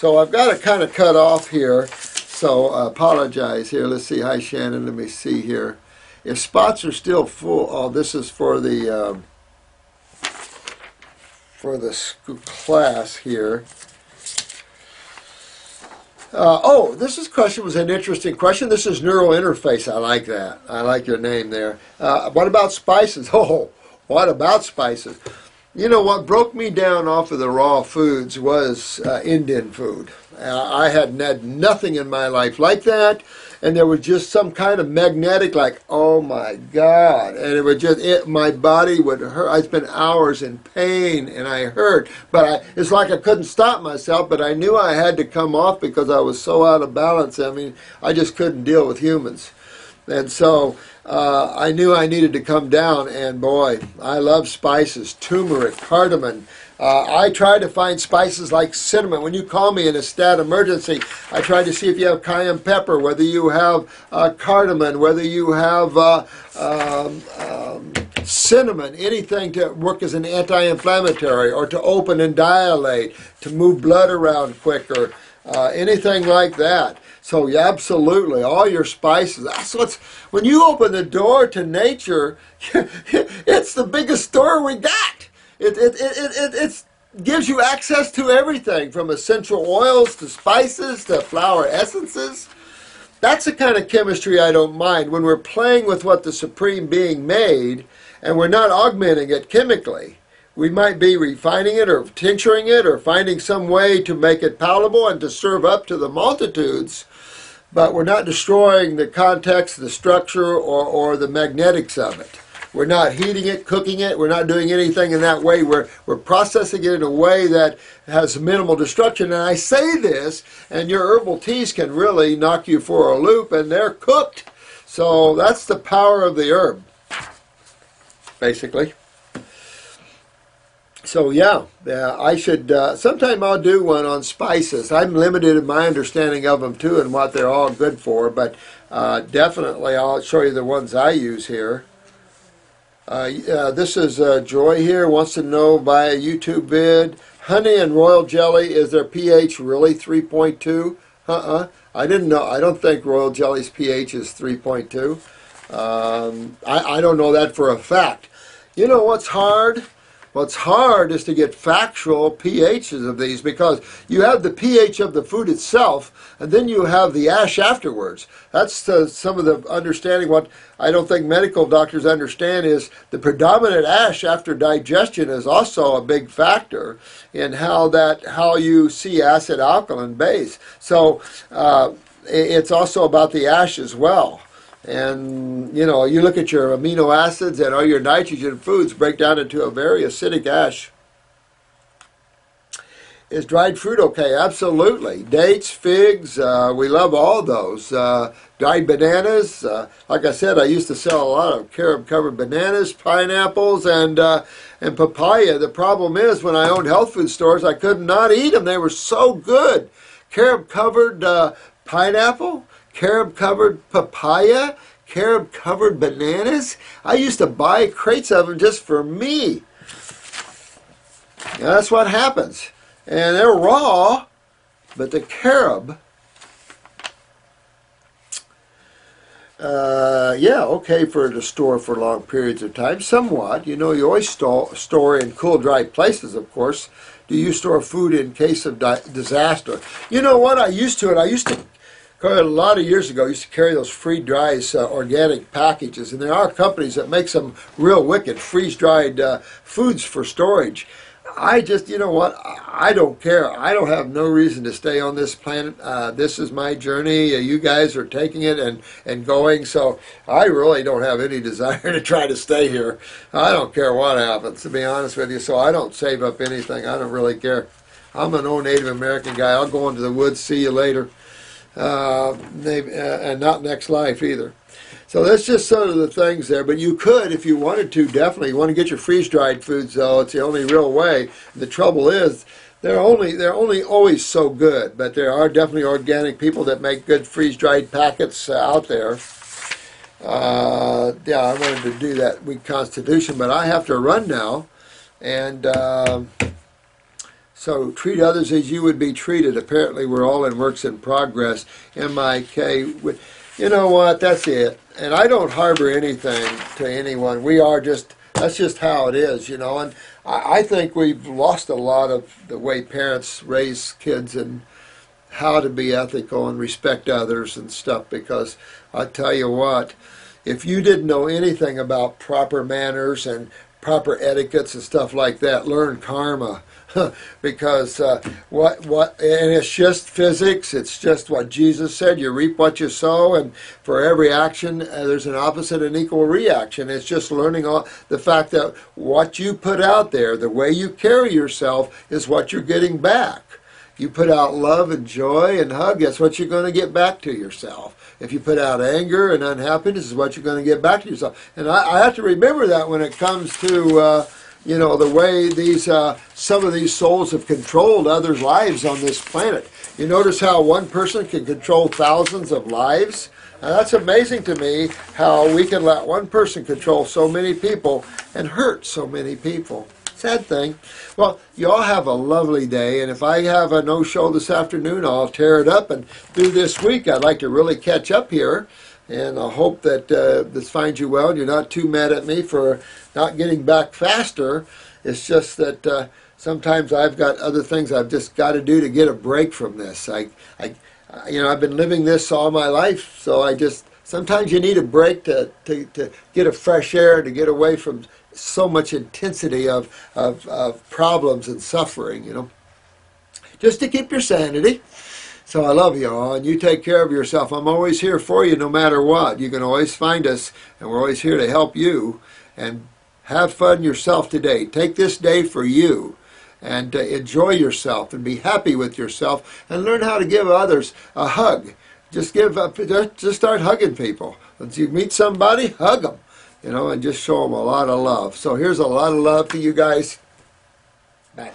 So I've got to kind of cut off here. So apologize here. Let's see. Hi, Shannon. Let me see here. If spots are still full, oh, this is for the class here. Oh, this question was an interesting question. This is neural interface. I like that. I like your name there. What about spices? Oh, what about spices? You know, what broke me down off of the raw foods was Indian food. I had had nothing in my life like that, and there was just some kind of magnetic, like, oh my God, and it would just, my body would hurt. I spent hours in pain, and I hurt, but it's like I couldn't stop myself, but I knew I had to come off because I was so out of balance. I mean, I just couldn't deal with humans. And so I knew I needed to come down, and boy, I love spices, turmeric, cardamom. I try to find spices like cinnamon. When you call me in a stat emergency, I try to see if you have cayenne pepper, whether you have cardamom, whether you have cinnamon, anything to work as an anti-inflammatory or to open and dilate, to move blood around quicker, anything like that. So yeah, absolutely, all your spices. That's what's, when you open the door to nature, it's the biggest store we got. It gives you access to everything, from essential oils to spices to flower essences. That's the kind of chemistry I don't mind, when we're playing with what the Supreme Being made and we're not augmenting it chemically. We might be refining it or tincturing it or finding some way to make it palatable and to serve up to the multitudes, but we're not destroying the context, the structure, or the magnetics of it. We're not heating it, cooking it. We're not doing anything in that way. We're processing it in a way that has minimal destruction. And I say this, and your herbal teas can really knock you for a loop, and they're cooked. So that's the power of the herb, basically. So yeah, I should, sometime I'll do one on spices. I'm limited in my understanding of them too and what they're all good for, but definitely I'll show you the ones I use here. This is Joy here, wants to know via YouTube vid, honey and royal jelly, is their pH really 3.2? I didn't know. I don't think royal jelly's pH is 3.2. I don't know that for a fact. You know what's hard? What's hard is to get factual pHs of these, because you have the pH of the food itself, and then you have the ash afterwards. That's some of the understanding. What I don't think medical doctors understand is the predominant ash after digestion is also a big factor in how you see acid alkaline base. So it's also about the ash as well. And, you know, you look at your amino acids and all your nitrogen foods break down into a very acidic ash. Is dried fruit okay? Absolutely. Dates, figs, we love all those. Dried bananas. Like I said, I used to sell a lot of carob-covered bananas, pineapples, and papaya. The problem is, when I owned health food stores, I could not eat them. They were so good. Carob-covered pineapple, carob-covered papaya, carob-covered bananas. I used to buy crates of them just for me. Now, that's what happens. And they're raw, but the carob, yeah, okay to store for long periods of time, somewhat. You know, you always store in cool, dry places, of course. Do you store food in case of disaster? You know what, I used to, a lot of years ago, I used to carry those freeze-dried organic packages, and there are companies that make some real wicked freeze-dried foods for storage. I just, you know what, I don't care. I don't have no reason to stay on this planet. This is my journey. You guys are taking it and going, so I really don't have any desire to try to stay here. I don't care what happens, to be honest with you, so I don't save up anything. I don't really care. I'm an old Native American guy. I'll go into the woods, see you later. And not next life either. So that's just sort of the things there. But you could, if you wanted to, definitely. You want to get your freeze-dried foods, though. It's the only real way. The trouble is, they're only always so good. But there are definitely organic people that make good freeze-dried packets out there. Yeah, I wanted to do that week Constitution, but I have to run now. And So treat others as you would be treated. Apparently we're all in works in progress. M-I-K. You know what? That's it. And I don't harbor anything to anyone. We are just, that's just how it is, you know. And I think we've lost a lot of the way parents raise kids and how to be ethical and respect others and stuff, because I tell you what, if you didn't know anything about proper manners and proper etiquettes and stuff like that, learn karma. Because and it's just physics. It's just what Jesus said. You reap what you sow, and for every action there's an opposite and equal reaction. It's just learning all the fact that what you put out there, the way you carry yourself, is what you're getting back. You put out love and joy and hug, that's what you're going to get back to yourself. If you put out anger and unhappiness, is what you're going to get back to yourself. And I have to remember that when it comes to you know, the way these some of these souls have controlled others' lives on this planet. You notice how one person can control thousands of lives? Now, that's amazing to me, how we can let one person control so many people and hurt so many people. Sad thing. Well, you all have a lovely day, and if I have a no-show this afternoon, I'll tear it up, and through this week I'd like to really catch up here. And I hope that this finds you well and you're not too mad at me for not getting back faster. It's just that sometimes I've got other things I've just got to do to get a break from this. You know, I've been living this all my life, so sometimes you need a break to get a fresh air, to get away from so much intensity of problems and suffering, you know. Just to keep your sanity. So I love you all, and you take care of yourself. I'm always here for you no matter what. You can always find us, and we're always here to help you. And have fun yourself today. Take this day for you, and enjoy yourself, and be happy with yourself, and learn how to give others a hug. Just start hugging people. Once you meet somebody, hug them, you know, and just show them a lot of love. So here's a lot of love to you guys. Bye.